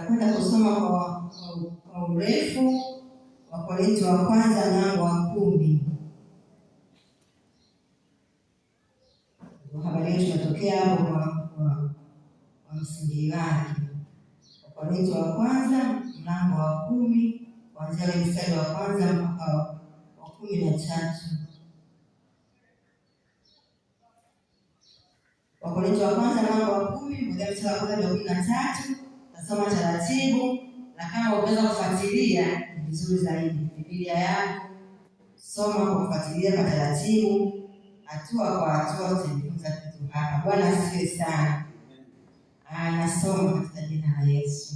Tutakwenda kusoma kwa urefu Wakorintho wa kwanza mlango wa 10. Habari yetu inatokea hapo kwa msingi wake. Wakorintho wa kwanza mlango wa 10 kuanzia mstari wa kwanza mpaka wa 13. Wakorintho wa kwanza mlango wa 10 kuanzia mstari wa kwanza hadi 13. Nasoma taratibu, na kama unaweza kufuatilia ni vizuri zaidi. Biblia yako soma kwa kufuatilia kwa taratibu, hatua kwa hatua utajifunza kitu hapa. Bwana asifiwe sana. Nasoma katika jina la Yesu.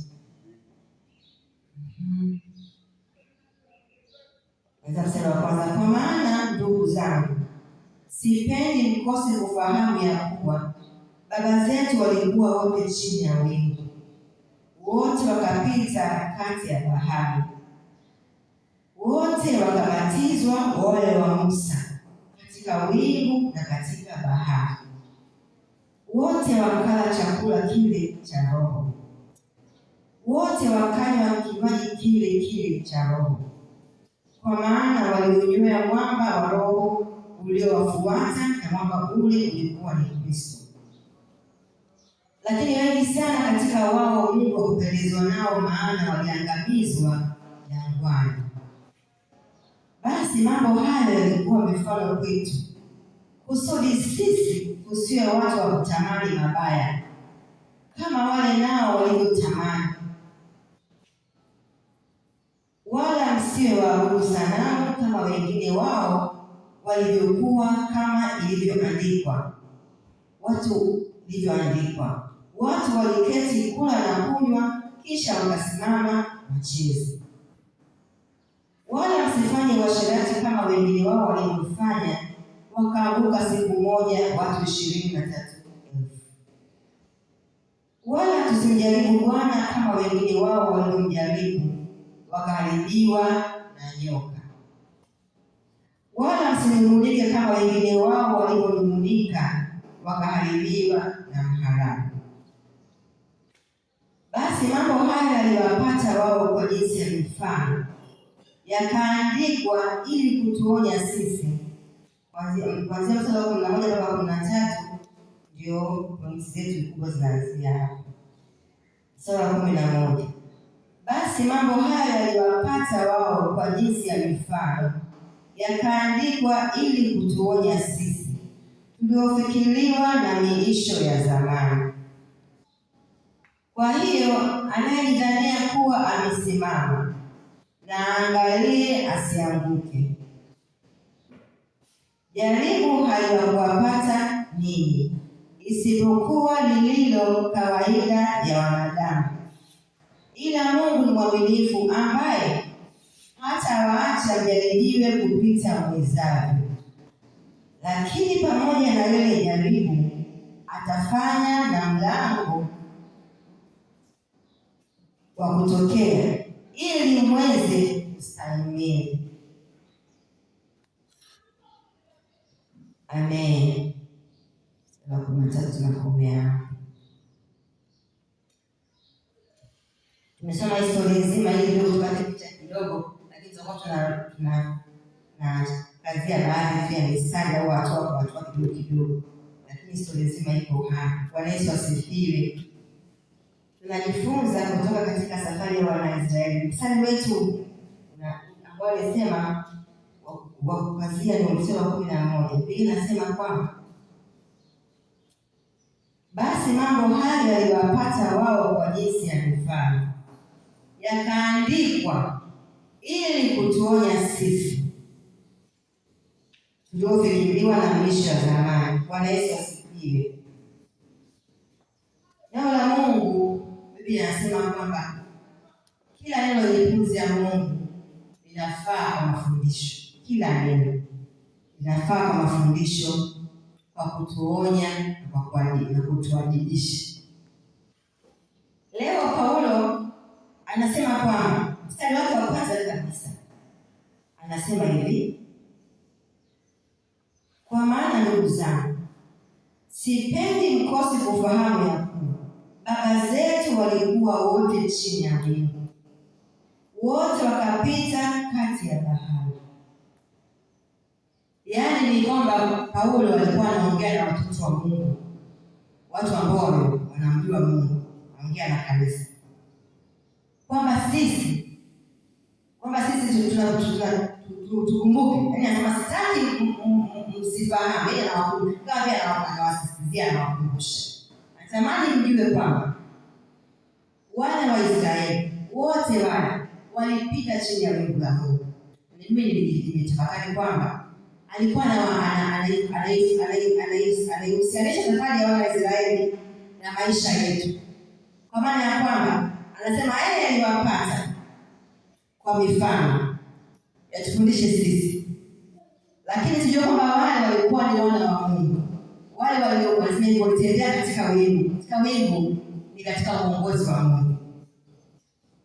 Mstari wa kwanza. Kwa maana ndugu zangu, sipendi mkose kufahamu ya kuwa baba zetu walikuwa wote chini ya wingu, wote wakapita kati ya bahari, wote wakabatizwa wale wa Musa katika wingu na katika bahari, wote wakala chakula kile cha roho, wote wakanywa kinywaji kile kile cha roho, kwa maana waliunywea mwamba wa roho uliowafuata, na mwamba ule ulikuwa ni Kristo. Lakini wengi sana katika wao Mungu hakupendezwa nao, maana waliangamizwa jangwani. Basi mambo hayo yalikuwa mifano kwetu, kusudi sisi tusiwe watu wa kutamani mabaya kama wale nao walivyotamani, wala msiwe waabudu sanamu kama wengine wao walivyokuwa, kama ilivyoandikwa, watu waliketi kula na kunywa, kisha wakasimama wacheze. Wala msifanye uasherati kama wengine wao walivyofanya, wakaanguka siku moja watu 23,000. Wala tusimjaribu Bwana kama wengine wao walivyomjaribu, wakaharibiwa na nyoka. Wala msinung'unike kama wengine wao walivyonung'unika, wakaharibiwa na mharabu. Basi mambo haya yaliwapata wao kwa jinsi ya mifano, yakaandikwa ili kutuonya sisi. Kuanzia mstari wa 11 mpaka 13 ndio pointi zetu kubwa zinaanzia hapo. Mstari wa 11. Basi mambo haya yaliwapata wao kwa jinsi ya mifano, yakaandikwa ili kutuonya sisi, tuliofikiriwa na miisho ya zamani. Kwa hiyo anayejidhania kuwa amesimama, na angalie asianguke. Jaribu haliwapata ninyi, isipokuwa lililo kawaida ya wanadamu. Ila Mungu ni mwaminifu, ambaye hata waacha mjaribiwe kupita mwezavyo, lakini pamoja na lile jaribu atafanya na mlango wa kutokea, ili mweze kustahimili. Amen. Sura 13 tunakomea. Tumesoma historia nzima hii, ndio tupate picha kidogo, lakini tutakuwa tuna kazia baadhi ya mistari au hatua kidogo, lakini historia nzima iko hapa. Bwana Yesu asifiwe. Tunajifunza kutoka katika safari ya Wanaisraeli. Mstari wetu ambao alisema wa kukazia ni mstari wa 11. Biblia inasema kwamba basi mambo haya yaliwapata wao kwa jinsi ya mifano, yakaandikwa ili kutuonya sisi, tuliofikiriwa na miisho ya zamani. Bwana Yesu asifiwe. Neno la Mungu, Biblia inasema kwamba kila neno lipuzi ya Mungu linafaa kwa mafundisho. Kila neno linafaa kwa mafundisho, kwa kutuonya na kutuadibisha. Leo Paulo anasema kwamba mstari wake wa kwanza kabisa anasema hivi: kwa maana ndugu zangu, sipendi mkose kufahamu ya kuwa baba zetu walikuwa wote chini ya wingu, wote wakapita kati ya bahari. Yaani ni kwamba Paulo alikuwa anaongea na watoto wa Mungu, watu ambao wanamjua Mungu, anaongea na kanisa kwamba sisi tukumbuke. Yaani anasema sitaki msifahamu, yeye anawakumbusha, anawasisitizia, anawakumbusha. Natamani mjue kwamba wana wa Israeli wote walipita chini ya wingu la Mungu. Mimi nimetafakari kwamba alikuwa anahusianisha safari ya wana wa Israeli na maisha yetu, kwa maana ya kwamba anasema yeye aliwapata kwa mifano yatufundishe sisi, lakini tujue kwamba wale walikuwa ni wana wa Mungu. Wale walitembea katika wingu. Katika wingu ni katika uongozi wa Mungu.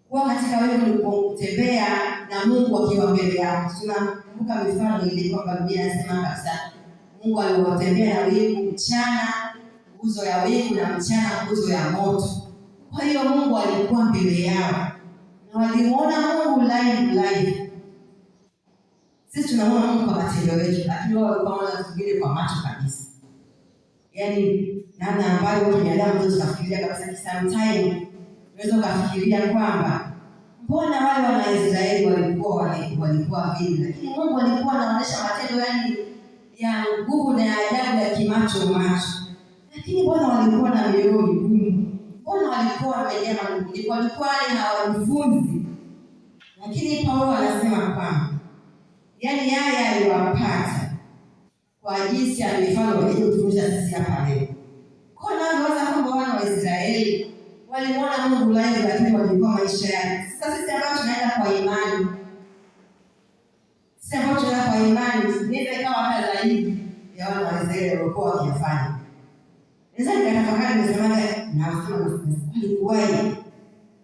Kwa katika wingu ni kutembea na Mungu akiwa mbele yako. Tunakumbuka mifano ile kwamba Biblia inasema kabisa Mungu aliwatembea na wingu mchana, nguzo ya wingu, na mchana nguzo ya moto. Kwa hiyo Mungu alikuwa mbele yao na walimuona Mungu live. Sisi tunaona Mungu kwa matendo yetu, lakini wao walikuwa wanaona vingine kwa macho kabisa. Yaani namna ambayo binadamu tunafikiria kabisa, sometimes unaweza kufikiria kwamba mbona wale wana Israeli walikuwa vile, lakini Mungu alikuwa anaonyesha matendo ya nguvu na ajabu ya kimacho. Lakini mbona walikuwa na mioyo migumu? Mbona walikuwa wamejaa nguvu? Walikuwa hawajifunzi. Lakini Paulo anasema kwamba yeye aliwapata kwa jinsi ya mifano iliyotufundisha sisi hapa leo. Kwa nini wanaweza kwamba wana wa Israeli walimuona Mungu live, lakini walikuwa maisha yake. Sasa sisi ambao tunaenda kwa imani, ndio ikawa hata zaidi ya wana wa Israeli walikuwa wakifanya. Naweza nikatafakari nisemaje alikuwaje,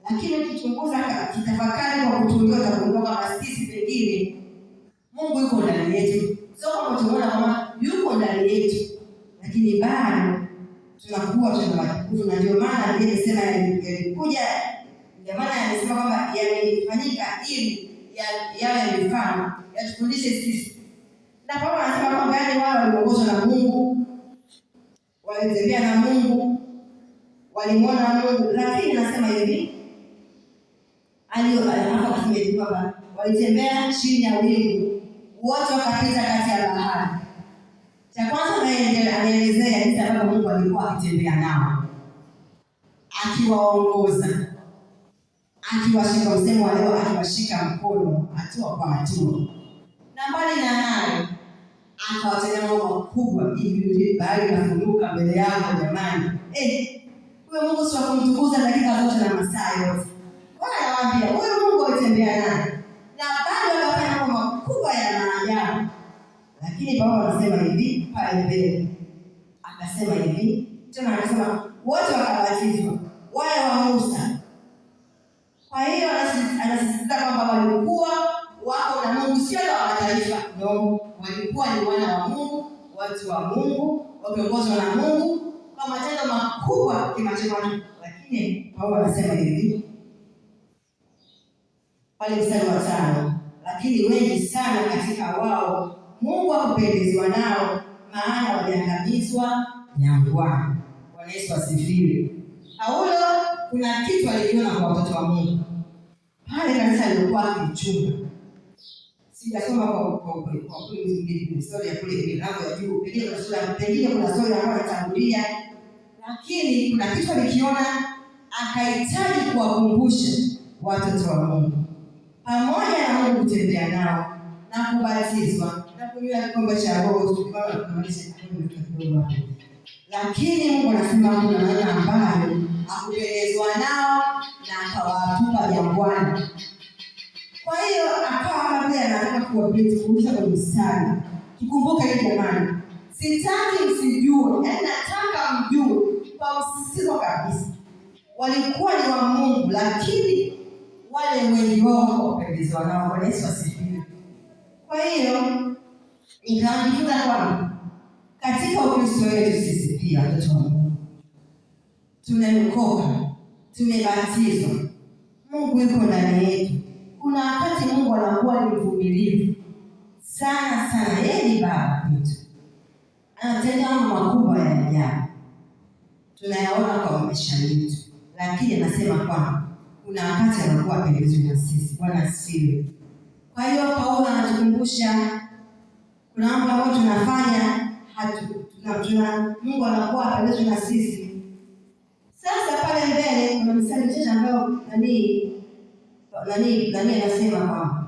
lakini ukichunguza kitafakari kwa kutulia utakumbuka kwamba sisi pengine Mungu yuko ndani yetu. Sio kama tunaona kama yuko ndani yetu, lakini bado tunakuwa tunawatukufu. Na ndio maana ndiye amesema yalikuja, ndio maana amesema kwamba yamefanyika ili yawe mifano yatufundishe sisi. Na Paulo anasema kwamba wao waliongozwa na Mungu, walitembea na Mungu, walimuona Mungu. Lakini anasema hivi, kwamba walitembea chini ya wingu, wote wakapita kati ya bahari. Cha kwanza anaelezea jinsi ambavyo Mungu alikuwa akitembea nao, akiwaongoza, akiwashika, usemo wa leo, akiwashika mkono hatua kwa hatua. Na mbali na hayo, akawatendea mambo makubwa ili bahari inafunguka mbele yao. Jamani, huyo Mungu si wa kumtukuza dakika zote na masaa yote. Anawaambia huyo Mungu alitembea naye na bado akafanya mambo makubwa ya maajabu. Lakini Paulo anasema hivi pale mbele, akasema hivi tena, anasema wote wakabatizwa, wale wa Musa. Kwa hiyo anasisitiza kwamba walikuwa wako na Mungu, sio wa mataifa. No, walikuwa ni wana wa Mungu, watu wa Mungu, wakiongozwa na Mungu kwa matendo makubwa kimacho. Lakini Paulo anasema hivi pale mstari wa 5, lakini wengi sana katika wao Mungu hakupendezwa nao, maana waliangamizwa jangwani. Bwana Yesu asifiwe. Paulo kuna kitu alikiona kwa watoto wa Mungu pale kanisa lilikuwa kichunga. Sijasoma kwa historia kule milango ya juu, pengine kuna story ambayo inatangulia, lakini kuna kitu alikiona akahitaji kuwakumbusha watoto wa Mungu, pamoja na Mungu kutembea nao na kubatizwa na kunywa kikombe cha Roho. Lakini Mungu anasema kuna namna ambayo hakupendezwa nao na akawatupa jangwani. Kwa hiyo akawa kama vile anataka kuwakumbusha kwa mstari. Tukumbuke hili jamani. Sitaki msijue, nataka mjue kwa msisitizo kabisa. Walikuwa ni wa Mungu, lakini wale wengi wao hawakupendezwa nao. Bwana Yesu asifiwe. Kwa hiyo nikajifunza kwamba katika Ukristo wetu sisi pia watoto wa Mungu tumeokoka, tumebatizwa, Mungu yuko ndani yetu. Kuna wakati Mungu anakuwa ni mvumilivu sana sana. Yeye ni Baba yetu, anatenda mambo makubwa ya ajabu, tunayaona kwa maisha yetu, lakini anasema kwamba kuna wakati anakuwa pendezwi na sisi. Bwana asifiwe. Kwa hiyo Paulo anatukumbusha kuna mambo ambayo tunafanya Mungu anakuwa pendezwi na sisi. Sasa pale mbele kuna mstari mchache ambao nani anasema kwamba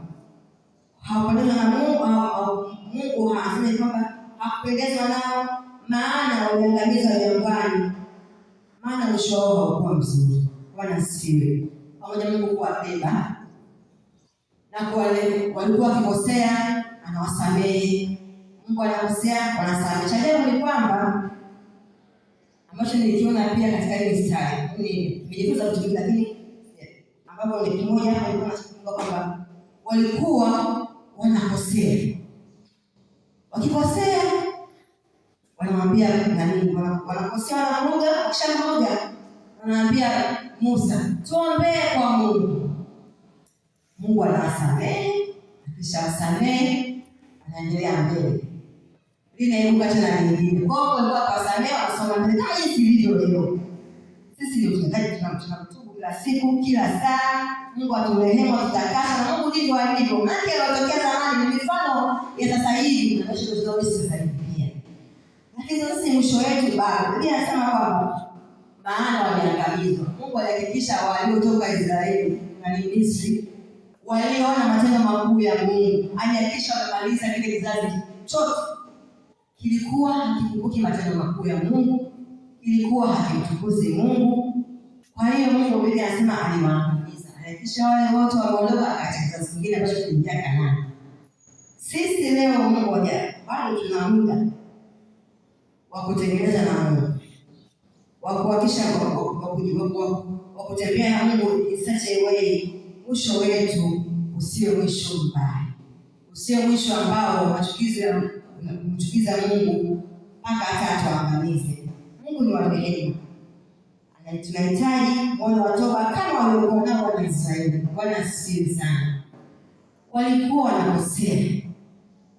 hawapendezwa na Mungu au Mungu hasemi kwamba hakupendezwa nao, maana waliangamizwa jangwani, maana mwisho wao haukuwa mzuri. Bwana asifiwe. Pamoja Mungu kuwabeba na kwa wale walikuwa wakikosea anawasamehe. Mungu anakosea wanasamehe. Chajabu ni kwamba ambacho nilikiona pia katika ile mstari, nimejifunza vitu vingi, lakini ambapo ni kimoja hapa nilikuwa nakumbuka kwamba walikuwa wanakosea. Wakikosea wanamwambia wanakosea, wanamoja kisha mmoja anamwambia Musa, tuombee kwa Mungu. Mungu anawasamehe, akishawasamehe anaendelea mbele. Linaibuka tena nyingine. Kwa hiyo walikuwa wasamehe, wanasoma mbele kama jinsi ilivyo leo. Sisi ndio tunatubu kila siku, kila saa. Mungu aturehemu, tutakasa, na Mungu ndivyo alivyo. Maana yalotokea zamani ni mifano ya sasa hivi, na kesho tutaishi sasa hivi pia. Lakini sisi mwisho wetu bado. Biblia inasema kwamba maana waliangamizwa. Mungu alihakikisha waliotoka Israeli na Misri waliona matendo makubwa ya Mungu. Alihakikisha wamemaliza kile kizazi chote. Kilikuwa hakikumbuki matendo makubwa ya Mungu, kilikuwa hakimtukuzi Mungu. Kwa hiyo Mungu Biblia inasema aliwaangamiza. Alihakikisha wale wote wameondoka katika kizazi kingine ambacho kiliingia Kanaani. Sisi leo Mungu bado tuna muda wa kutengeneza na Mungu, wa kuhakikisha wa kutembea na Mungu in such a way mwisho wetu usio mwisho mbaya, usio mwisho ambao unamchukiza Mungu mpaka hata atuangamize. Mungu ni wa rehema. Tunahitaji moyo wa toba kama waliokuwa nao wana Israeli. Bwana asifiwe sana. Walikuwa wanakosea.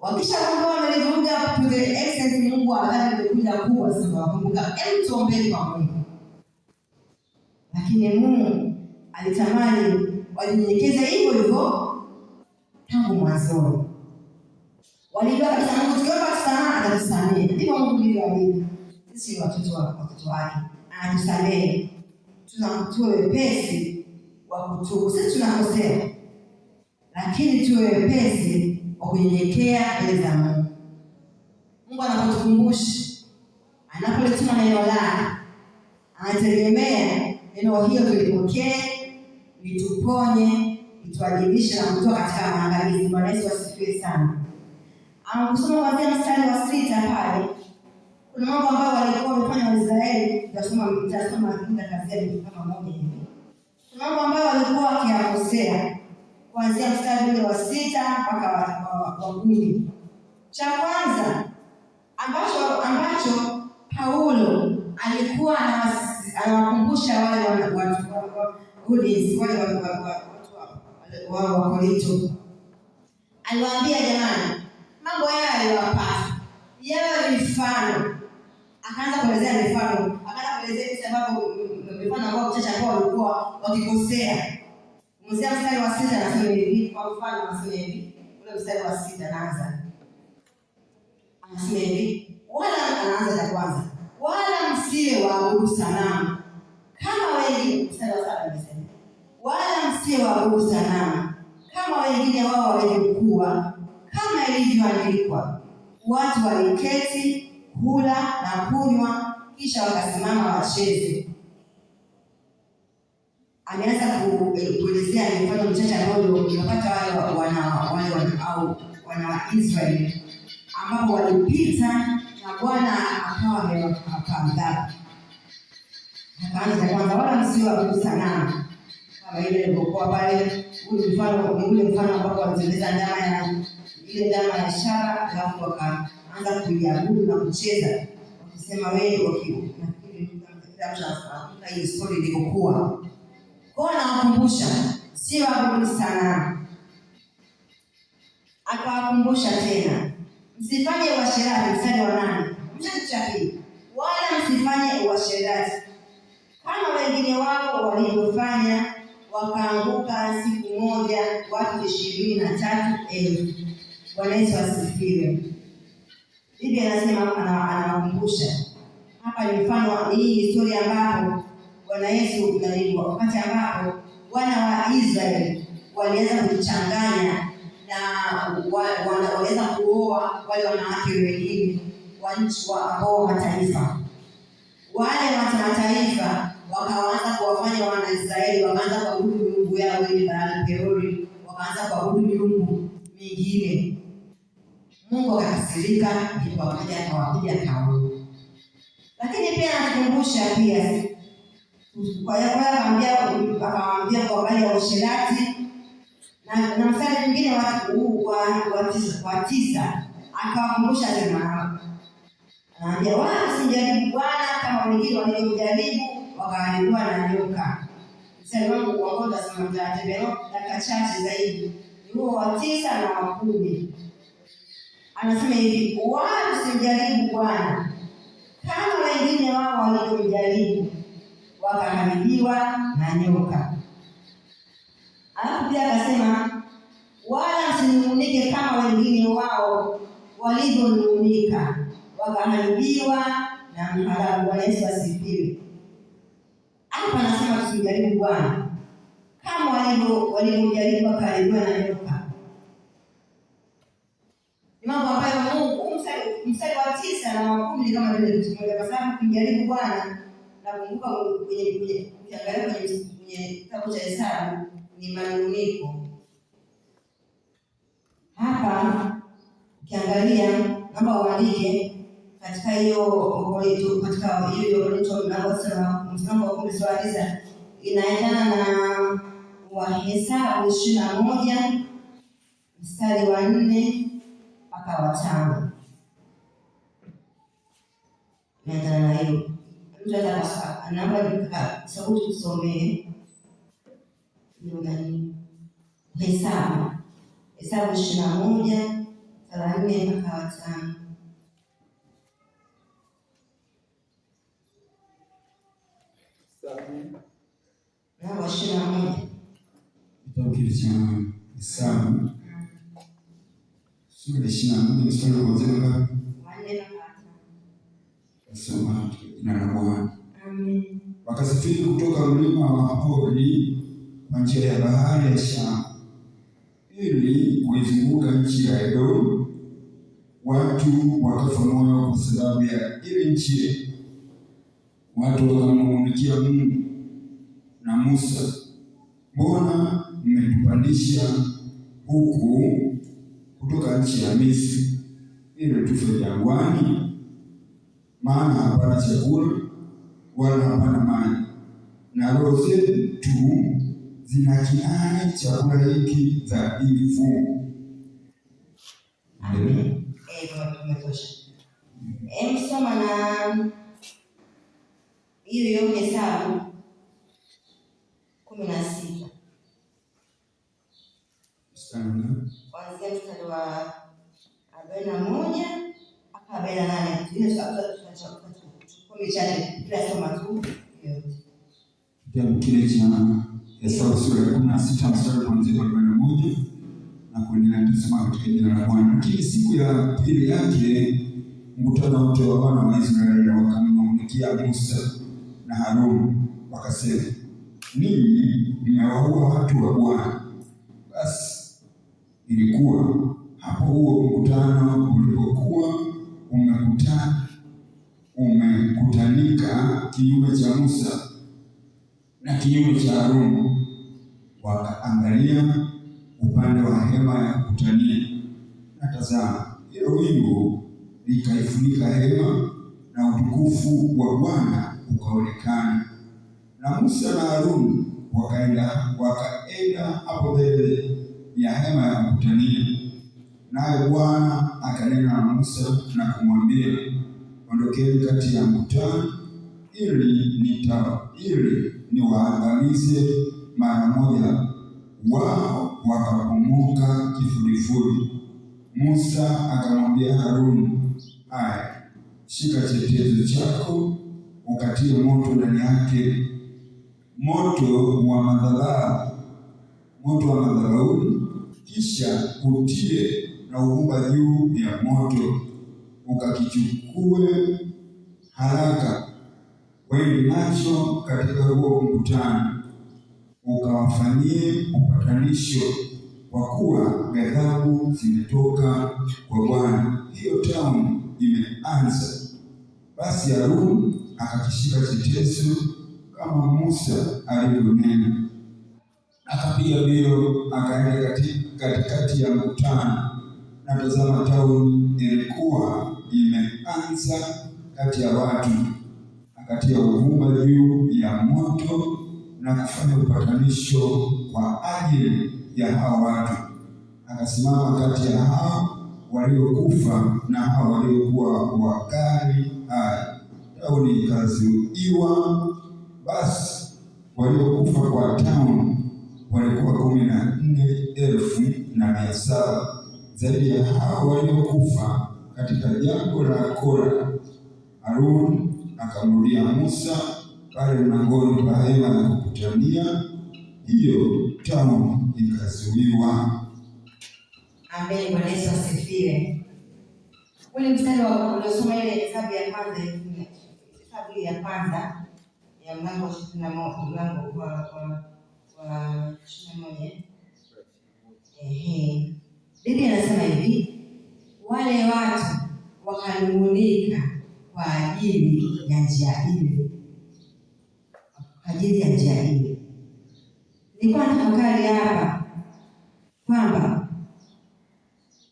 Wakishakuwa wamelivuruga to the extent Mungu adhabu imekuja kubwa sana, wakumbuka tuombee kwa Mungu. Lakini Mungu alitamani walinyenyekeze hivyo hivyo tangu mwanzo. Walijua kabisa Mungu tukiomba msamaha atatusamehe. Ndivyo Mungu ndivyo alivyo. Sisi watoto wake anatusamehe. Tuwe wepesi wa kutubu. Sisi tunakosea, lakini tuwe wepesi wa kunyenyekea mbele za Mungu. Mungu anapotukumbusha, anapolituma neno lake, anategemea neno hilo tulipokee, lituponye, lituadibishe na kutoka katika maangamizi. Bwana Yesu asifiwe sana. Kusoma kuanzia mstari wa 6 pale, kuna mambo ambayo walikuwa wamefanya Waisraeli. Tutasoma kazi kama moja hivi. Kuna mambo ambayo walikuwa wakiyakosea kuanzia mstari ule wa 6 mpaka wa 10. Cha kwanza ambacho Paulo alikuwa anawakumbusha wale watu wa Korinto. Aliwaambia, jamani, mambo haya yaliwapata, yawe mifano. Akaanza kuelezea mifano, akaanza kuelezea sababu mifano ambao mchache ambao walikuwa wakikosea. Mwanzo mstari wa 6 anasema hivi, kwa mfano anasema hivi, ule mstari wa 6 anaanza. Anasema hivi, anaanza cha kwanza. Wala msiwe waabudu sanamu kama wengine. Mstari wa 7 anasema, wala msiwe waabudu sanamu kama wengine wao walivyokuwa, kama ilivyoandikwa, watu waliketi kula na kunywa, kisha wakasimama wacheze. Ameanza kuelezea mifano michache ambayo unapata wana wa Israeli ambapo walipita na Bwana akawa amewapa. Akaanza kwanza, wala msiwe waabudu sanamu kama ile ilivyokuwa pale. Ule mfano ambapo walitengeneza ndama ya shaba, alafu wakaanza kuiabudu na kucheza, wakisema wewe Tunafahamu hii story ilivyokuwa. Kwa anawakumbusha sio abudu sanamu. Akawakumbusha tena, msifanye uasherati. Mstari wa 8 mstari wala msifanye uasherati kama wengine wao walivyofanya, wakaanguka siku moja watu 23,000. Bwana Yesu asifiwe. Biblia inasema anawakumbusha. Hapa ni mfano, hii historia ambapo Bwana Yesu ndio wakati ambapo wana wa Israeli walianza kuchanganya na waliweza kuoa wale wanawake wengine wa nchi wa mataifa. Wale wa mataifa wakaanza kuwafanya Wanaisraeli wakaanza kuabudu miungu yao ile Baal Peori, wakaanza kuabudu miungu mingine. Mungu akakasirika, ndipo akawapiga kauli. Lakini pia anakumbusha pia kwa akamwambia kwa habari ya uasherati na mstari mwingine wa 9 akawakumbusha tena. Anaambia wala msijaribu Bwana kama wengine waliojaribu wakaharibiwa na nyoka. Mstari wangu wa kwanza sema mtatembea dakika chache zaidi. Ni huo wa 9 na wa 10. Anasema hivi, wala msijaribu Bwana kama wengine wao waliojaribu wakaharibiwa na nyoka. Alafu pia akasema wala msinung'unike kama wengine wao walivyonung'unika wakaharibiwa na mharabu. Bwana Yesu asifiwe. Hapa anasema tusijaribu Bwana kama walivyojaribu wakaharibiwa na nyoka. Ni mambo ambayo Mungu mstari wa 9 na wa 10 kama vile tumeona, kwa sababu kumjaribu Bwana na kumbuka ukiangalia kwenye kitabu cha Hesabu ni manunguniko. Hapa ukiangalia naomba uandike katika hiyo katika hiyo tunasema mstari wa 10 sura 9 inaendana na Wahesabu 21 mstari wa 4 mpaka wa 5. Inaendana na hiyo. Naomba sauti tusomee. Ni Hesabu 21 sura 4 mpaka wa 5. Naomba 21. Kitabu kile cha Hesabu sura 21 mstari wa 1 mpaka 4. Soma jina la Bwana. Amen. Wakasafiri kutoka mlima wa Hori kwa njia ya bahari ya Shamu ili kuizunguka nchi ya Edomu. Watu wakafa moyo kwa sababu ya ile nchi. Watu wakamnung'unikia Mungu na Musa, mbona mmetupandisha huku kutoka nchi ya Misri ili tufe jangwani? Maana hapana chakula wala hapana maji, na roho zetu zinakinai chakula hiki dhaifu. Amen. Tumetosha. Soma na hiyo Hesabu 16. Kuanzia mstari wa 41 mpaka 48. Ile kitabu kile cha Hesabu sura ya 16 mstari kuanzia 41 na kuendelea. Tutasema katika jina la Bwana. Lakini siku ya pili yake mkutano wote wa wana wa Israeli wakamnung'unikia Musa na Haruni wakasema, ninyi mmewaua watu wa Bwana. Basi ilikuwa hapo huo mkutano ulipokuwa umekutanika kinyume cha Musa na kinyume cha Haruni, wakaangalia upande wa hema ya kukutania, na tazama, hilo wingu likaifunika hema na utukufu wa Bwana ukaonekana. Na Musa na Haruni wakaenda hapo mbele ya hema ya kukutania, naye Bwana akanena na Musa na kumwambia, ondokeni kati ya mkutano ili niwaangamize mara moja. Wao wakapumuka kifudifudi. Musa akamwambia Haruni, haya, shika chetezo chako ukatie moto ndani yake, moto wa madhabahuni, kisha utie na uvumba juu ya moto, ukakichukue haraka wende nacho katika huo mkutano, ukawafanyie upatanisho, kwa kuwa ghadhabu zimetoka kwa Bwana, hiyo tauni imeanza. Basi Haruni akakishika chetezo kama Musa alivyonena, akapiga mbio akaenda katikati ya mkutano, na tazama, tauni ilikuwa imeanza kati ya watu. Akatia uvumba juu ya moto na kufanya upatanisho kwa ajili ya hao watu. Akasimama kati ya hao waliokufa na hao waliokuwa wakali hai. Tauni ikazuiwa. Basi waliokufa kwa tauni walikuwa 14,700 zaidi ya hao waliokufa katika jangwa la Kora. Haruni akamrudia Musa pale mlangoni pa hema la kukutania, hiyo tauni ikazuiwa. Amen. Bwana Yesu asifiwe. Ule mstari wa uliosoma ile Hesabu ya kwanza ya mlango wa 21. Biblia inasema hivi, wale watu wakanung'unika kwa ajili ya njia ile. Nilikuwa natafakari hapa kwamba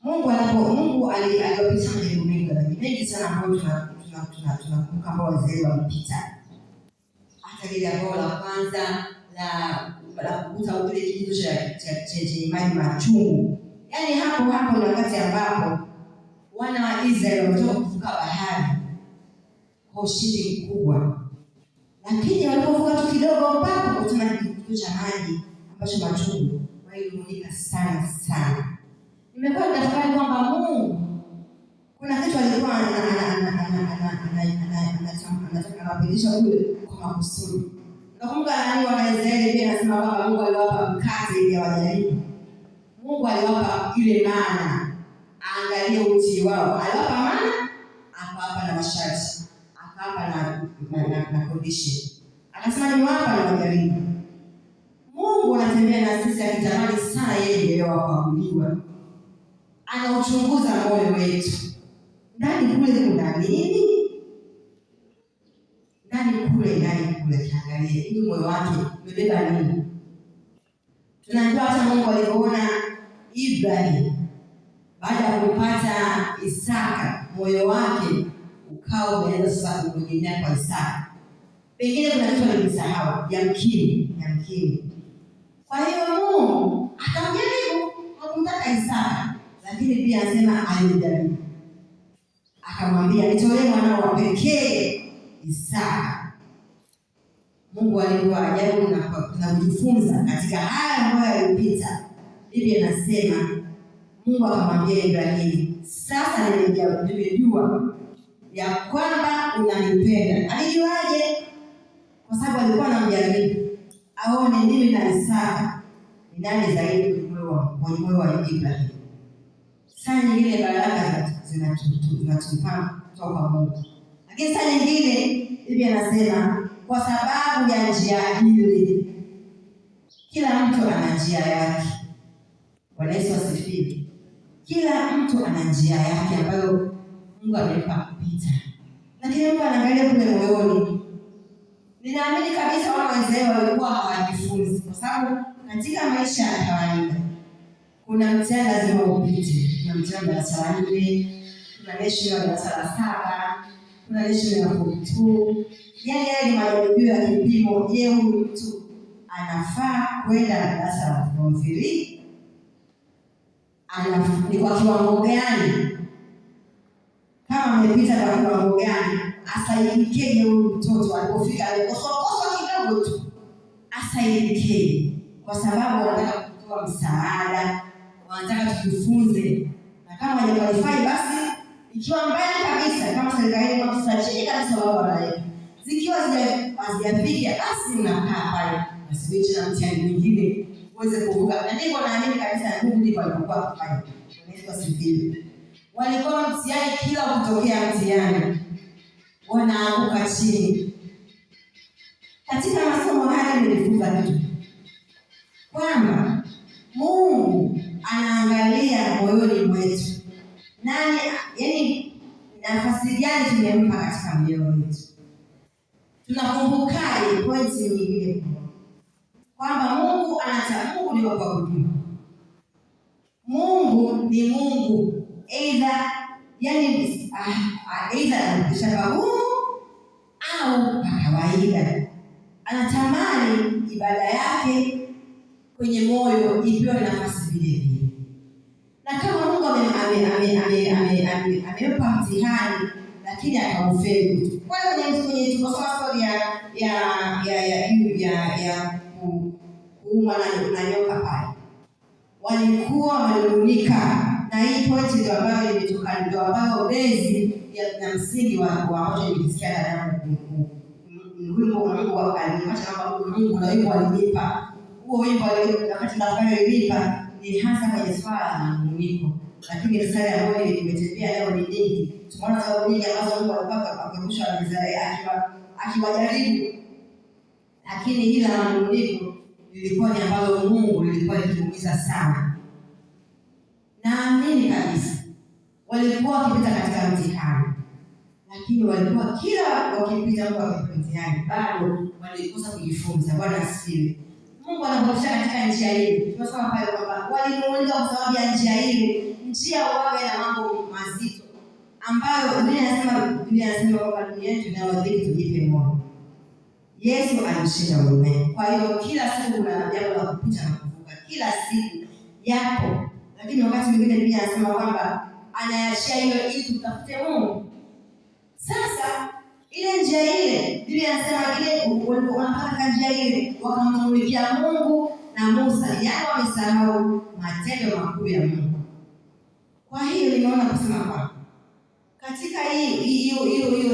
Mungu aliwapitisha majaribu mengi sana ambayo tunakumbuka ambao wazee walipita. Hata lile ambao la kwanza la kukuta ule kijito chenye maji machungu. Yaani hapo ni wakati ambapo wana wa Israeli wametoka kuvuka bahari kwa ushindi mkubwa. Lakini walipovuka tu kidogo mpaka kutana kijito cha maji ambacho machungu, walilumunika sana. Nimekuwa natafakari kwamba Mungu kuna kitu alikuwa anataka kuwapitisha kule kwa makusudi. Nakumbuka wana Israeli pia anasema kwamba Mungu aliwapa mkate ili wajaribu. Mungu aliwapa ile mana, angalie utii wao. Aliwapa mana, akawapa na masharti, akawapa na condition. Akasema niwapa na wajaribu. Mungu anatembea na sisi akitamani sana yeye ndio kuabudiwa. Anauchunguza moyo wetu. Ndani kule kuna nini? Ndani kule kiangalie ili moyo wake umebeba nini. Tunajua hata Mungu alipoona Ibrahim baada ya kupata Isaka, moyo wake ukao umeanza sasa kumjengea kwa Isaka. Pengine kuna kitu alimsahau, yamkini. Kwa hiyo Mungu akamjaribu hakumtaka Isaka, lakini pia anasema alimjaribu. Akamwambia nitolee mwanao wa pekee Isaka. Mungu alikuwa ajabu na kujifunza katika haya ambayo yalipita. Biblia inasema Mungu akamwambia Ibrahim, sasa nimejua ya kwamba unanipenda. Alijuaje? Kwa sababu alikuwa anamjaribu aone mimi na Isaka ni nani zaidi kwenye moyo wa Ibrahim. Saa nyingine baraka zinatupaa kutoka kwa Mungu. Lakini saa nyingine Biblia inasema kwa sababu ya njia ile. Kila mtu ana njia yake. Bwana Yesu asifiwe. Kila mtu ana njia yake ambayo Mungu amempa kupita. Lakini Mungu anaangalia kule moyoni. Ninaamini kabisa wana wa Israeli walikuwa hawajifunzi, kwa sababu katika maisha ya kawaida kuna mtihani lazima upite. Kuna mtihani wa darasa la 4, kuna national darasa la 7, kuna national ya form 2. Yaani ni majaribio ya kipimo. Je, huyu mtu anafaa kwenda darasa la form 3? Ni kwa kiwango gani? Kama amepita kwa kiwango gani, asaidikeje huyu mtoto alipofika alikosoa kidogo tu, asaidikeje, kwa sababu wanataka kutoa msaada, wanataka tujifunze. Na kama hajaqualify basi, ikiwa mbali kabisa kama serikali kwa kusachia kabisa wao wanaeka, zikiwa hazijafika basi unakaa pale nasubiri na mtihani mwingine uweze kuvuka. Na ndivyo naamini kabisa Mungu ndivyo alikuwa akifanya. Yesu asifiwe. Walikuwa mtihani, kila kutokea mtihani wanaanguka chini. Katika masomo haya nilijifunza kitu kwamba Mungu anaangalia moyoni mwetu. Nani, yaani nafasi gani tumempa katika mioyo yetu. Tunakumbukaje pointi nyingine kubwa kwamba Mungu Mungu ni wa kuabudiwa. Mungu ni Mungu aidha shababu au kawaida. Anatamani ibada yake kwenye moyo ipewe nafasi vile vile. Na kama Mungu amempa mtihani lakini akaufeli. Kwa hiyo kwenye tukasoma story ya kuumwa na nyoka pale. Walikuwa wananung'unika, na hii point ndio ambayo imetoka, ndio ambayo bezi ya msingi wa ambacho nilisikia dada wimbo wa Mungu alimwacha kama Mungu, na wimbo alinipa huo wimbo wakati nafanya nilipa ni hasa kwenye swala la manunguniko. Lakini risala ambayo nimetembea leo ni nyingi. Tumeona sababu nyingi ambazo Mungu alipaka akakusha na Israeli akiwajaribu. Lakini hila manunguniko lilikuwa ni ambalo Mungu lilikuwa likiumiza sana. Naamini kabisa walikuwa wakipita katika mtihani, lakini walikuwa kila wakipita kwa mtihani bado walikosa kujifunza. Bwana asifiwe. Mungu anapokuja katika njia hii, tunasema pale kwamba walimuuliza kwa sababu ya njia hii, njia wawe na mambo mazito ambayo Biblia inasema kwamba dunia yetu inawadhiki, tujipe moyo. Yesu alishinda ulimwengu. Kwa hiyo kila siku kuna jambo la kupita na kuvuka. Kila siku yapo. Lakini wakati mwingine Biblia inasema kwamba anayashia hiyo ili tutafute Mungu. Sasa ile njia ile, Biblia inasema ile wanapata njia ile wakamtumikia Mungu na Musa, yaani wamesahau matendo makuu ya Mungu. Kwa hiyo nimeona kusema kwamba katika hiyo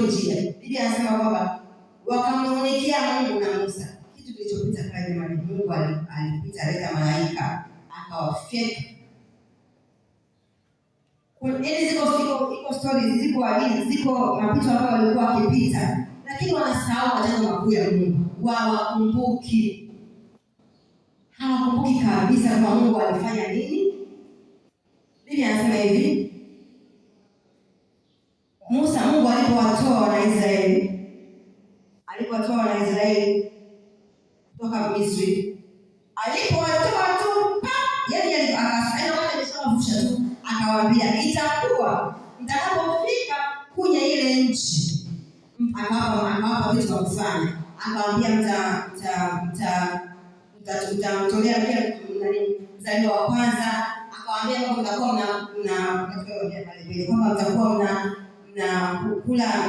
njia, Biblia inasema kwamba wakamtumikia Mungu na Musa. Kitu kilichopita pale jamani, Mungu alipita aleta malaika akawafyeka. Yaani ziko stories, ziko mapito ambayo walikuwa wakipita, lakini wanasahau matendo makuu ya Mungu. Hawakumbuki kabisa kwa Mungu alifanya nini. Biblia inasema hivi, Mungu alipowatoa Wanaisraeli kutoka Misri, alipowatoa tu yaani akasema tu, akawaambia itakuwa mtakapofika kwenye ile nchi, akawapa vitu vya kufanya, akawaambia mtamtolea pia mzaliwa wa kwanza, akawaambia kwamba mtakuwa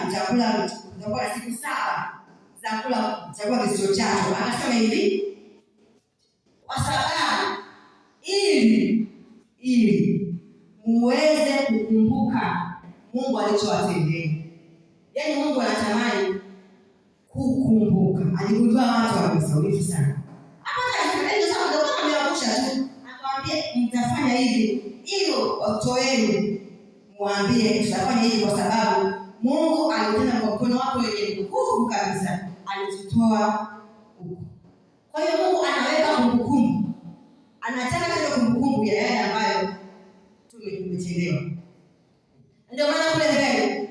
mtakula mtakuwa siku 7 za kula chakula kisicho chacho. Anasema hivi, kwa sababu ili muweze kukumbuka Mungu alichowatendea. Yaani Mungu anatamani kukumbuka. Aligundua watu wamesaulifu sana. Hapa ndio sababu kama amewakusha tu, akawaambia mtafanya hivi ili watoeni, muambie tutafanya hivi kwa sababu Mungu alitenda kwa mkono wako wenye nguvu kabisa, alitutoa huko. Kwa hiyo Mungu anaweka kumbukumbu. Anataka ile kumbukumbu ya yale ambayo tumechelewa. Ndio maana kule mbele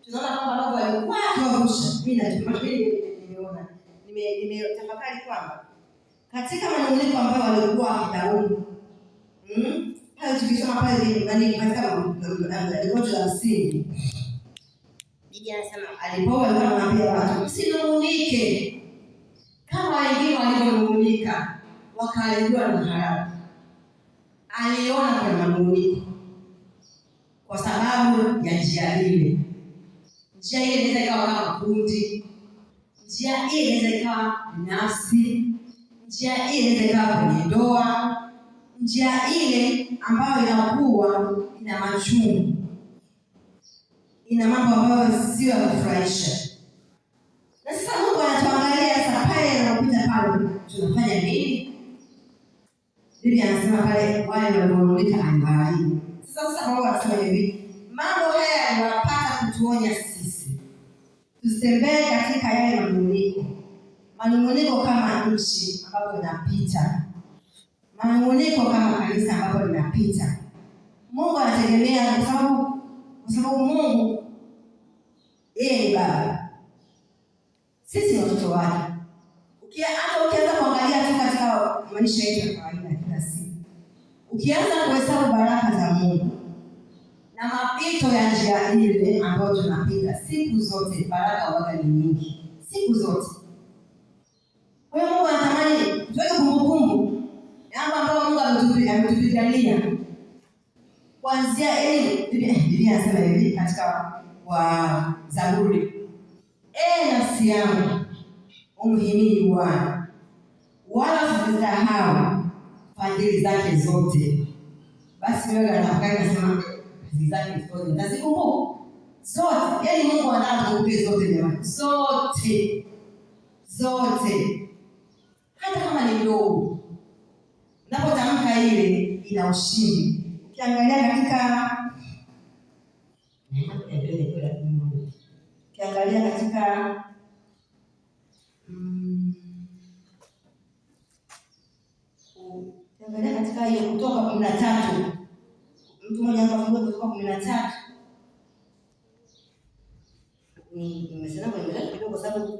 tunaona kwamba Mungu alikuwa akiwavusha. Nimetafakari kwamba katika manunguniko ambayo walikuwa wakidaumu, pale tukisoma pale katika ndoto la msingi, Biblia inasema alikuwa anawaambia watu msinungunike kama wengine walivyonungunika wakaliwa na haramu. Aliona kwa manunguniko kwa sababu ya njia Njia ile inaweza ikawa kama kundi, njia ile inaweza ikawa binafsi, njia ile inaweza ikawa kwenye ndoa, njia ile ambayo inakuwa ina machungu, ina mambo ambayo sio ya kufurahisha. Na sasa Mungu anatuangalia sasa pale anapita pale, tunafanya nini? Biblia anasema pale wale waliolika angalau. Sasa Mungu anasema hivi, mambo haya yanapata kutuonya sisi tusitembee katika yale manunguniko kama nchi ambapo inapita, manunguniko kama kanisa ambapo linapita. Mungu anategemea kwa sababu Mungu yeye ni Baba, sisi ni watoto wake. Hata ukianza kuangalia tu katika maisha yetu ya kawaida kila siku, ukianza kuhesabu baraka za Mungu na mapito ya njia ile ambayo tunapita siku zote, baraka huwa ni nyingi siku zote. Kwa hiyo Mungu anatamani tuweke kumbukumbu ya mambo ambayo Mungu ametupigania kuanzia Biblia inasema hivi katika wa Zaburi, nafsi yangu umhimidi Bwana, wala usisahau fadhili zake zote. Basi wewe unataka kusema fadhili zake zote nazikumbuka zote. Yaani Mungu anataka tukumbuke zote jamani, zote. Hata kama ni ndogo, unapotamka ile ina ushindi. Ukiangalia katika hiyo Kutoka 13, mtu mmoja akafungua Kutoka 13. Nimesema kwa nini kidogo, sababu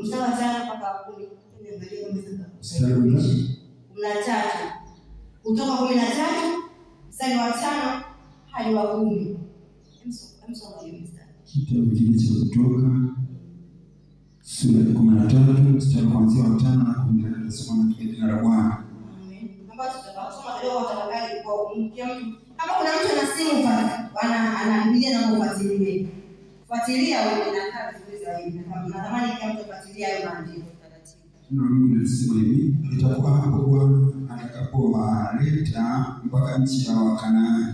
mstari wa 5 mpaka 10. Mstari wa 13, Kutoka 13 mstari wa 5 hadi wa 10. Msoma hiyo mstari. Kitabu kile cha Kutoka sura ya 13 mstari kuanzia wa 5 na 10. Nasoma katika jina la Bwana. Amen. Ambapo tutasoma leo tafakari kwa mtu. Kama kuna mtu ana simu ana Biblia na kufuatilia. Fuatilia wewe inakaa vizuri zaidi. Natamani kama mtu fuatilia hayo maandiko taratibu. Na Mungu anasema hivi, itakuwa hapo Bwana atakapowaleta mpaka nchi ya Wakanaani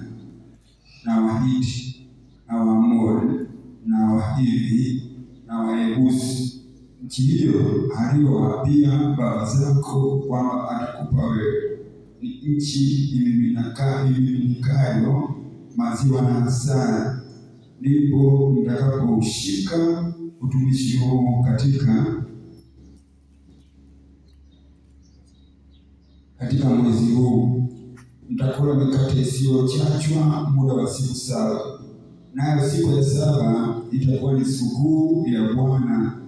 na Wahiti na Waamori na Wahivi na Wayebusi, nchi hiyo aliyowaapia baba zako kwamba atakupa wewe, ni nchi imiminikayo maziwa na asali. Ndipo mtakapoushika utumishi huo katika mwezi huu. Mtakula mikate isiyochachwa muda wa siku 7, nayo siku ya 7 itakuwa ni sikukuu ya Bwana.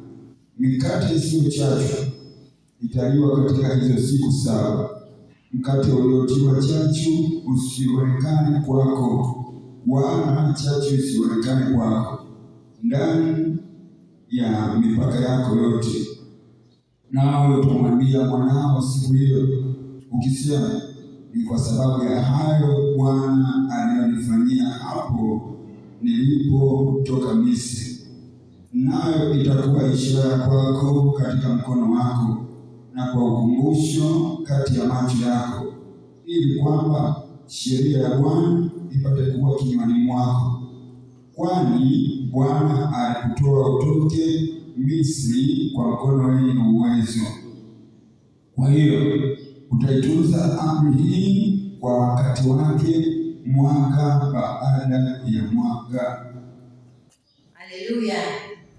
Mikate isiyochachwa italiwa katika hizo siku 7. Mkate uliotiwa chachu usionekane kwako, wala chachu isionekane kwako ndani ya mipaka yako yote. Nawe utamwambia mwanao siku hiyo ukisema, ni kwa sababu ya hayo Bwana aliyonifanyia hapo nilipotoka Misri. Nayo itakuwa ishara kwako katika mkono wako na kwa ukumbusho kati ya macho yako, ili kwamba sheria ya Bwana ipate kuwa kinywani mwako. Kwani Bwana alikutoa utoke Misri kwa mkono wenye uwezo. Kwa hiyo utaitunza amri hii kwa wakati wake, mwaka baada ya mwaka. Haleluya.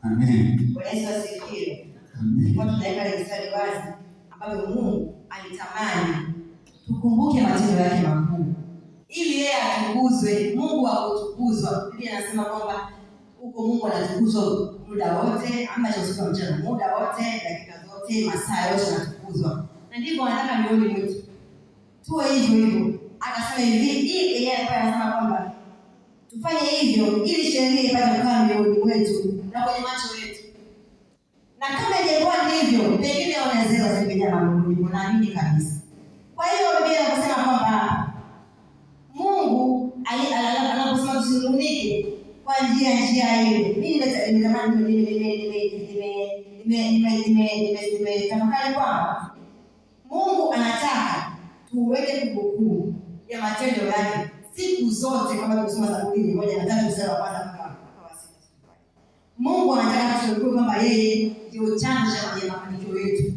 Amen. Bwana Yesu asifiwe. Amen. Kwa tunaweka mstari wazi ambapo Mungu alitamani tukumbuke matendo yake makuu ili yeye atukuzwe. Mungu akutukuzwa. Biblia inasema kwamba huko Mungu anatukuzwa muda wote, ama chosiku mchana, muda wote, dakika zote, masaa yote anatukuzwa. Na ndivyo anataka mioni mwetu tuwe hivyo. Akasema hivi, yeye anasema kwamba tufanye hivyo ili sheria ipate kukaa mioni mwetu na kwenye macho yetu. Na kama ingekuwa ndivyo, pengine wanaweza zingine na Mungu, naamini kabisa. Kwa hiyo Biblia inasema kwamba Mungu anaposema tusinungunike kwa njia njia ile. Mimi nimetamani nimetafakari kwamba Mungu anataka tuweke kumbukumbu ya matendo yake siku zote, kama tunasoma Zaburi 1:3 mstari wa kwanza mpaka wa 6. Mungu anataka tuelewe kwamba yeye ndio chanzo cha mafanikio yetu.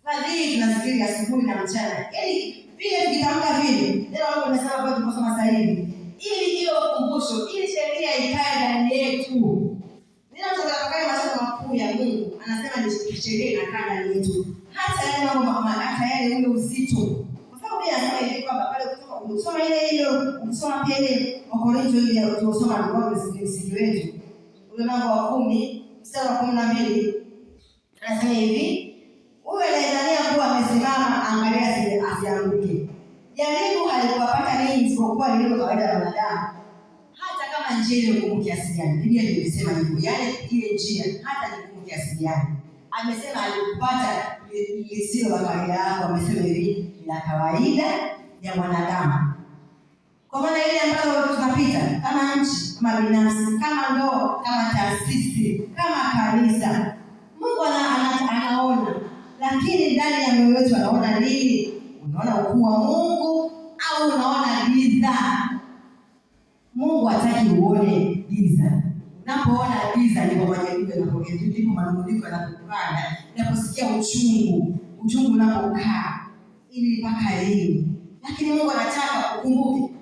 Fadhili tunasikiri asubuhi na mchana. Yaani vile tukitamka vile, leo Mungu anasema kwa tunasoma sasa hivi, ili hiyo kumbusho, ili sheria ikae ndani yetu. Ninapotafakari matendo makuu ya Mungu, anasema ni sheria inakaa ndani yetu. Hata yale mambo hata yale ule uzito. Kwa sababu yeye anasema hivi kwamba pale kutoka ukisoma ile ukisoma pia ile Wakorintho ile tunasoma kwa msingi wetu. Ule mlango wa 10 mstari wa 12 anasema hivi, uwe anayedhania kuwa amesimama angalia asianguke. Jaribu halikuwapata ninyi isipokuwa lililo kawaida ya wanadamu. Hata kama njia ile ngumu kiasi gani. Biblia imesema hivyo. Yaani ile njia hata ni ngumu kiasi gani. Amesema alikupata lisilo la kawaida yako, amesema hivi la kawaida ya mwanadamu. Kwa maana ile ambayo tunapita kama nchi, kama binafsi, kama ndoa, kama taasisi, kama kanisa, Mungu anaona. Lakini ndani ya moyo wetu anaona nini? Unaona ukuu wa Mungu au unaona giza? Mungu hataki uone giza. Unapoona giza ndipo majaribu yanapokea, ndipo manunguniko yanapopanda, unaposikia uchungu unapokaa ili mpaka leo. Lakini Mungu anataka ukumbuke.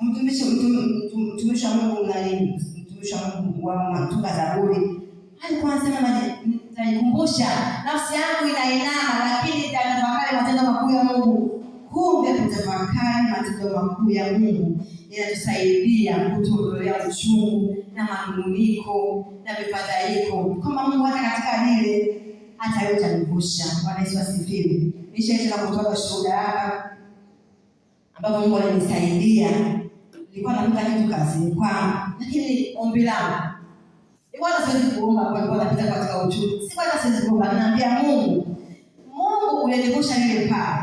Mtumishi wa Mungu mtumishi wa Mungu wa mtunga Zaburi alikuwa anasema nitaikumbusha nafsi yangu inainama, lakini nitafakari matendo makuu ya Mungu. Kumbe kutafakari matendo makuu ya Mungu inatusaidia kutuondolea uchungu na manunguniko na mifadhaiko. Kama Mungu hata katika lile hata yote alikuvusha. Bwana Yesu asifiwe. Nishaenda kutoa shuhuda hapa ambapo Mungu alinisaidia. Nilikuwa nakuta kitu kazini kwangu, lakini ombi langu nilikuwa siwezi kuomba kwa nilikuwa napita katika uchungu. Sikuwa siwezi kuomba, naambia Mungu unanivusha ile pale.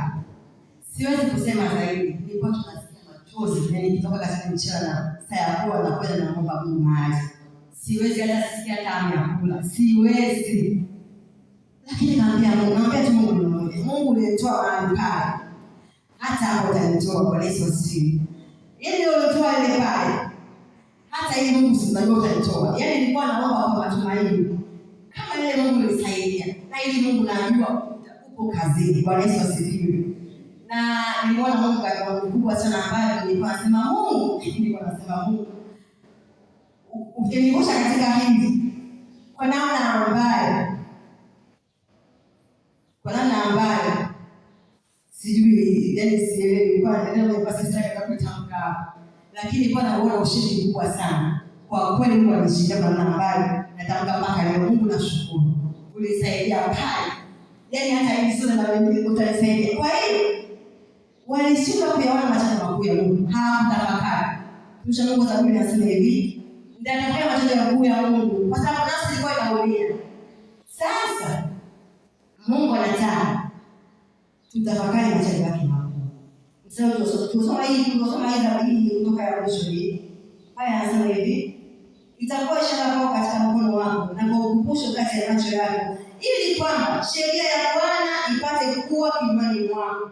Siwezi kusema zaidi. Nilikuwa tunasikia machozi, yani nikitoka katika mchana saa ya kuwa na kwenda na kuomba Mungu maji. Siwezi hata sikia tamu ya kula. Siwezi. Lakini naambia tu Mungu ni mmoja. Mungu alitoa mahali pale. Hata hapo utanitoa kwa Yesu asifiwe. Yeye ndio alitoa ile pale. Hata ile Mungu sinajua utanitoa. Yaani nilikuwa naomba kwa matumaini. Kama ile Mungu alisaidia. Na ile Mungu najua uko kazini. Bwana Yesu asifiwe. Na niliona Mungu kwa mkubwa sana ambaye nilikuwa nasema Mungu. Ukinivusha katika hili kwa namna ambayo sijui, yani sielewi, kwa sitaki kutamka, lakini kwa naona ushindi mkubwa sana. Kwa kweli Mungu alishinda kwa namna ambayo natamka mpaka leo. Mungu nashukuru. Ulisaidia pale. Yani hata hivi sio na wewe utanisaidia. Kwa hiyo walishindwa kuyaona matendo makuu ya Mungu. Hawakutafakari. Kisha Mungu Zaburi anasema hivi, nitafakari matendo makuu ya Mungu kwa sababu nafsi ilikuwa inaumia. Sasa Mungu anataka tutafakari matendo yake makuu. Sasa tusoma hii Zaburi kutoka ya mwisho hii. Haya anasema hivi, itakuwa ishara kwako katika mkono wako na kwa ukumbusho kati ya macho yako, ili kwamba sheria ya Bwana ipate kuwa kinywani mwako.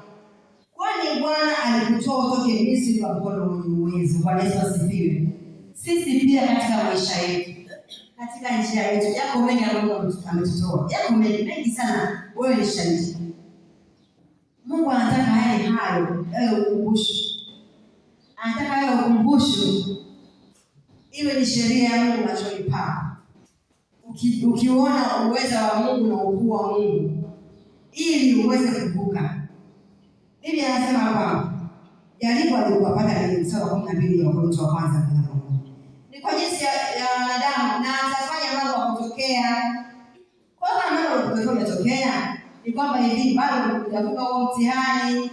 Kwani Bwana alikutoa utoke Misri kwa mkono wenye uwezo. Bwana Yesu asifiwe. Sisi pia katika maisha yetu, katika njia yetu, yako mengi ambayo ametutoa. Yako mengi sana, wewe ni shahidi. Mungu anataka hayo ukumbusho. Anataka hayo ukumbusho iwe ni sheria ya Mungu machoni pako. Ukiona uweza wa Mungu na ukuu wa Mungu ili uweze kuvuka. Biblia anasema kwamba jaribu alikuwapata ni mstari wa 12 wa Wakorintho wa kwanza. Ni kwa jinsi ya wanadamu na atafanya mambo ya kutokea. Kwa maana mambo yametokea ni kwamba hivi bado hujavuka huo mtihani.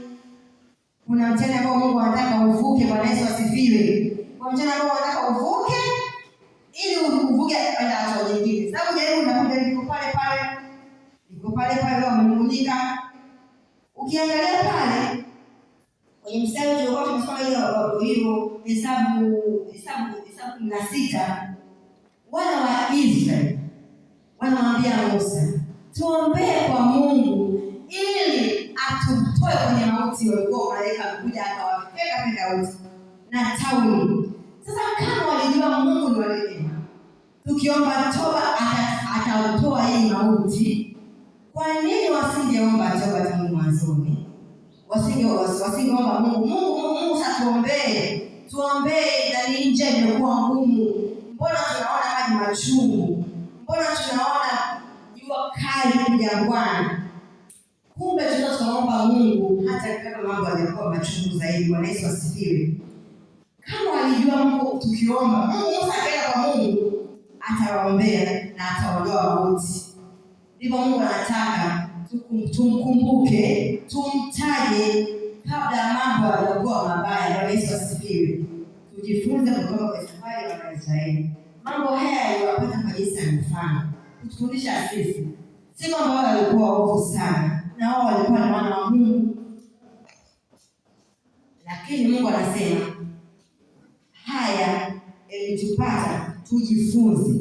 Kuna mtihani ambao Mungu anataka uvuke. Bwana Yesu asifiwe. Kwa mtihani ambao anataka uvuke ili uvuke kwenda hatua nyingine. Sababu jaribu linakuja liko pale pale wamenung'unika. Ukiangalia pale kwenye mstari tulikuwa tunasoma hiyo Hesabu 16 wana wa Israeli wanamwambia Musa, tuombee kwa Mungu ili atutoe kwenye mauti. Walikuwa malaika kuja akawafeka wote na tauni. Sasa kama walijua Mungu ni wa rehema, tukiomba toba atautoa hii mauti, kwa nini wasingeomba toba tangu mwanzoni? Wasingeomba Mungu sasa tuombee ndani nje imekuwa ngumu. Mbona tunaona maji machungu? Mbona tunaona jua kali jangwani? Kumbe tunaomba Mungu hata kama mambo yanakuwa machungu zaidi. Bwana Yesu asifiwe. Kama walijua Mungu tukiomba, Musa akaenda kwa Mungu, atawaombea na ataondoa mauti. Ndipo Mungu anataka tumkumbuke, tumtaje kabla mambo yanakuwa mabaya. Bwana Yesu asifiwe. Tujifunze kutoka kwa safari ya Israeli. Mambo haya yaliyopata kwa jinsi ya mfano kutufundisha sisi. Si kwamba wao walikuwa waovu sana, na wao walikuwa ni wana wa Mungu. Lakini Mungu anasema haya elitupata tujifunze.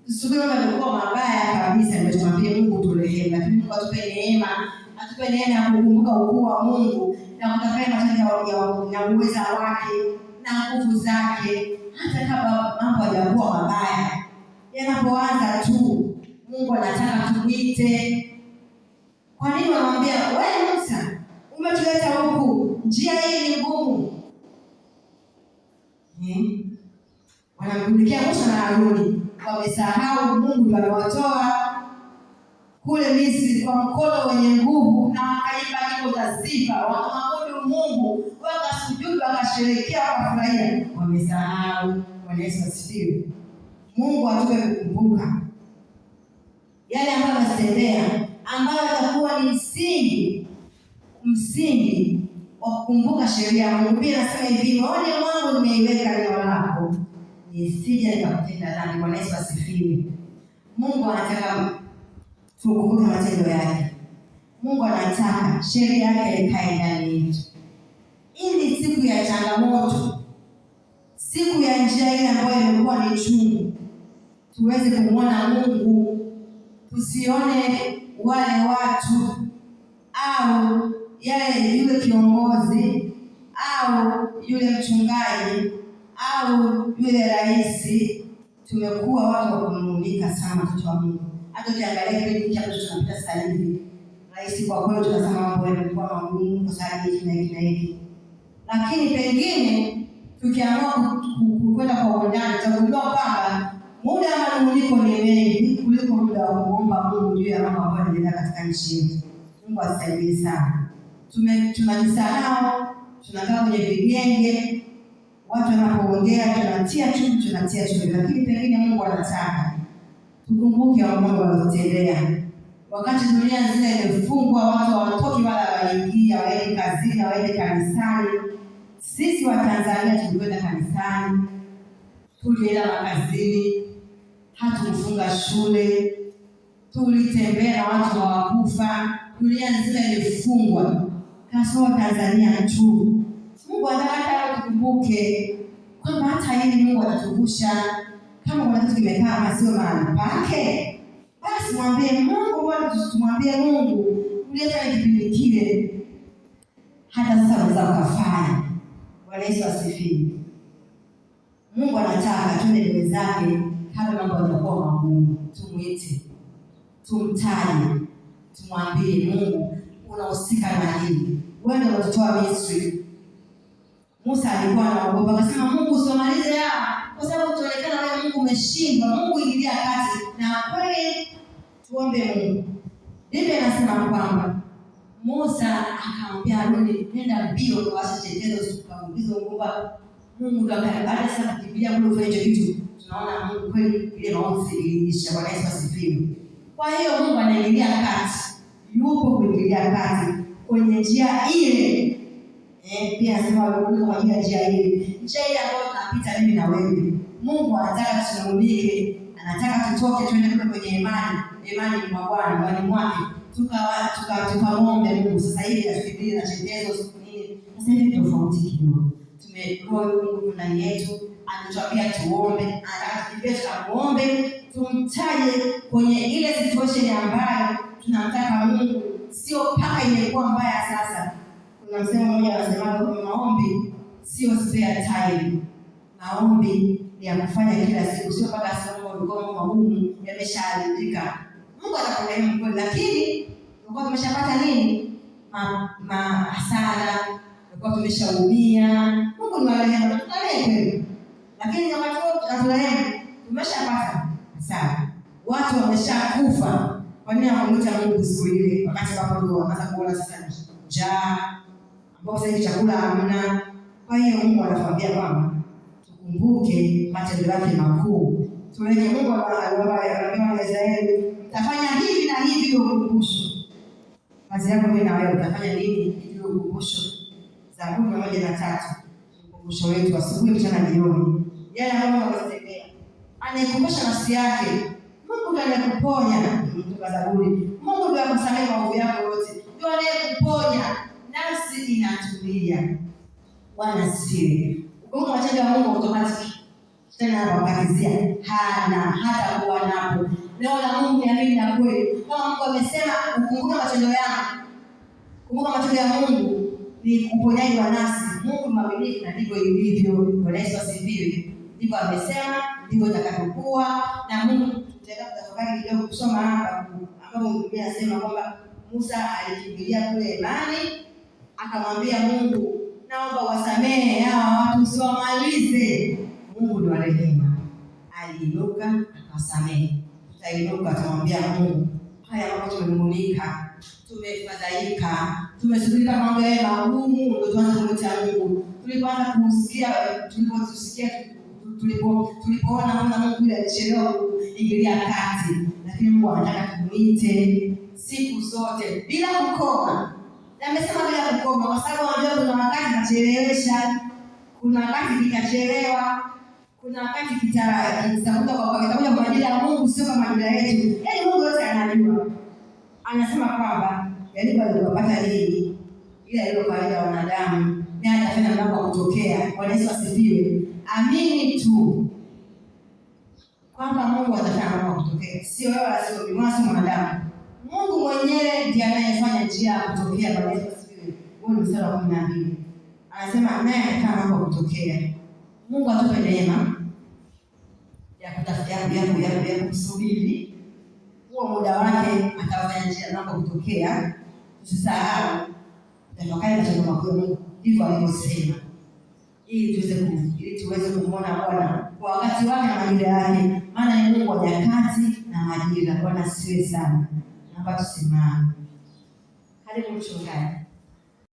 Tusubiri kama yalikuwa mabaya kabisa ndio tumwambie Mungu turehemu. Lakini Mungu atupe neema ya kukumbuka ukuu wa Mungu na kutafakari matendo ya uweza wake na nguvu zake, hata kama mambo hayakuwa mabaya. Yanapoanza tu Mungu anataka tumwite. Kwa nini wanamwambia, wewe Musa, umetuleta huku, njia hii ni ngumu? Wanamkudikia Musa na Haruni, wamesahau Mungu ndiye aliwatoa kule Misri kwa mkono wenye nguvu, na wakaimba nyimbo za sifa, wakamwabudu Mungu, wakasujudu, wakasherehekea, wakafurahia. Wamesahau. Bwana Yesu asifiwe. Mungu atupe kukumbuka yale ambayo ametendea, ambayo yatakuwa ni msingi wa kukumbuka sheria ya Mungu. Biblia inasema hivi, moyoni mwangu nimeiweka neno lako, nisije nikakutenda dhambi. Bwana Yesu asifiwe. Mungu anataka tukumbuke matendo yake. Mungu anataka sheria yake ikae ndani yetu, ili siku ya changamoto, siku ya njia ile ambayo imekuwa ni chungu, tuweze kumwona Mungu. Tusione wale watu au yule kiongozi au yule mchungaji au yule rais. Tumekuwa watu wa kumulika sana mtoto wa Mungu. Hata ukiangalia kile kitu ambacho tunapita sasa hivi, rais kwa kweli tunasema mambo yamekuwa magumu kwa sababu hiki na hiki. Lakini pengine tukiamua kwenda kwa undani, tutagundua kwamba muda wa manunuliko ni mengi kuliko muda wa kuomba Mungu juu ya mambo ambayo yanaendelea katika nchi yetu. Mungu atusaidie sana. Tunajisahau, tunakaa kwenye vigenge, watu wanapoongea tunatia chumvi. Lakini pengine Mungu anataka tukumbuke wa Mungu alitutendea. Wakati dunia nzima imefungwa, watu hawatoki wala waingia, waende kazini, waende kanisani. Sisi wa Tanzania tulikwenda kanisani, tulienda makazini, hatukufunga shule, tulitembea na watu hawakufa. Dunia nzima imefungwa, kasoro Tanzania tu. Mungu anataka tukumbuke kwamba hata hili Mungu atatuvusha. Kama kuna kitu kimekaa masio mahali pake, basi mwambie Mungu. Bwana, tumwambie Mungu, uliyefanya kipindi kile, hata sasa unaweza ukafanya. Bwana Yesu asifiwe. Mungu anataka tuende mbele zake kama mambo yanakuwa magumu. Tumwite, tumtaje, tumwambie Mungu, unahusika na hili. Wewe ndio unatutoa Misri. Musa alikuwa anaogopa, akasema Mungu usimalize hapa, kwa sababu tuonekana wewe Mungu umeshindwa. Mungu ingilia kati. Na kweli tuombe Mungu. Biblia inasema kwamba Musa akamwambia Haruni, nenda mbio kwa chetezo usikaulize ngomba. Mungu ndo baada sana kukimbia kule ufanye kitu. Tunaona Mungu kweli ile maovu iliisha. Bwana Yesu asifiwe. Kwa hiyo Mungu anaingilia kati. Yupo kuingilia kati kwenye njia ile. Pia anasema wewe kwa njia ile. Njia ile ambayo tunapita mimi na wewe. Mungu anataka tusimulike, anataka tutoke twende kwenye imani kwa Bwana, ndani mwake. Tukamwombe Mungu. Sasa hivi tufikirie na chetezo nini? Sasa hivi tofauti kidogo. Tumeroho Mungu ndani yetu, anatuambia tuombe, anatuambia tuombe, tumtaje kwenye ile situation ambayo tunamtaka Mungu, sio paka imekuwa mbaya sasa. Kuna msemo mmoja anasema kwa maombi sio spare time. Maombi ni ya kufanya kila siku, sio paka sasa Mungu magumu yameshaandika. Mungu atakurehemu kweli, lakini tulikuwa tumeshapata nini? Hasara, tulikuwa tumeshaumia. Mungu ni marehemu, tunaelewa kweli. Lakini wakati wote tunarehemu, tumeshapata hasara. Watu wameshakufa. Kwa nini hawamuita Mungu siku ile? Wakati wako ndio wanaanza kuona sasa njaa, ambapo sasa chakula hamna. Kwa hiyo Mungu anatuambia kwamba tukumbuke matendo yake makuu. Tueleze Mungu aliwaambia Israeli, mtafanya hivi na hivi ukumbusho. Kazi yako mimi na wewe utafanya nini ili ukumbusho? Zaburi 103. Ukumbusho wetu asubuhi, mchana, jioni. Yeye ambaye anatembea anaikumbusha nafsi yake. Mungu ndiye anakuponya. Mtu Zaburi. Mungu ndiye akusamehe maovu yako yote. Ndiye anayekuponya. Nafsi inatulia. Bwana asifiwe. Mungu matendo ya Mungu automatic. Tena wakatizia hata kuwa napo. Leo la Mungu ni amini na kweli. Kama Mungu amesema ukumbuke matendo yangu. Kumbuka matendo ya Mungu ni uponyaji wa nafsi. Mungu mwaminifu na ndivyo ilivyo. Bwana Yesu asifiwe. Ndivyo amesema, ndivyo itakavyokuwa. Na Mungu tutaweza kutafakari kidogo kusoma hapa ambapo Biblia inasema kwamba Musa alikimbilia kule imani, akamwambia Mungu, naomba wasamehe hawa watu usiwamalize. Mungu ndiye rehema. Aliinuka akasamehe. Tutainuka tumwambia Mungu, haya mambo tumenung'unika, tumefadhaika, tumesubiri mambo yale magumu, ndio tuanze kumcha Mungu. Tulipoanza kumsikia, tulipoona kwamba Mungu yule alichelewa kuingilia kati, lakini Mungu anataka tumuite siku zote bila kukoma. Na amesema bila kukoma kwa sababu anajua kuna wakati kachelewesha, kuna wakati kitachelewa, kuna wakati kitakuja kwa ajili ya Mungu, sio kwa ajili yetu. Yaani Mungu yote anajua. Anasema kwamba yalipo aliyopata nini, ile ile kawaida ya wanadamu, naye atafanya mambo ya kutokea. Bwana Yesu asifiwe. Amini tu kwamba Mungu atafanya mambo ya kutokea. Sio wewe wala sio mimi, sio mwanadamu. Mungu mwenyewe ndiye anayefanya njia ya kutokea. Bwana Yesu asifiwe. Huo ni mstari wa 12. Anasema naye atafanya mambo ya kutokea. Mungu atupe neema ya kutafuta ya kusubiri. Huo muda wake atafanya njia mambo kutokea. Tusisahau tafakari matendo makuu ya Mungu, ndivyo alivyosema. Ili tuweze kumwona Bwana kwa wakati wake na majira yake. Maana ni Mungu wa nyakati na majira. Bwana asifiwe sana. Naomba tusimame. Karibu mchungaji.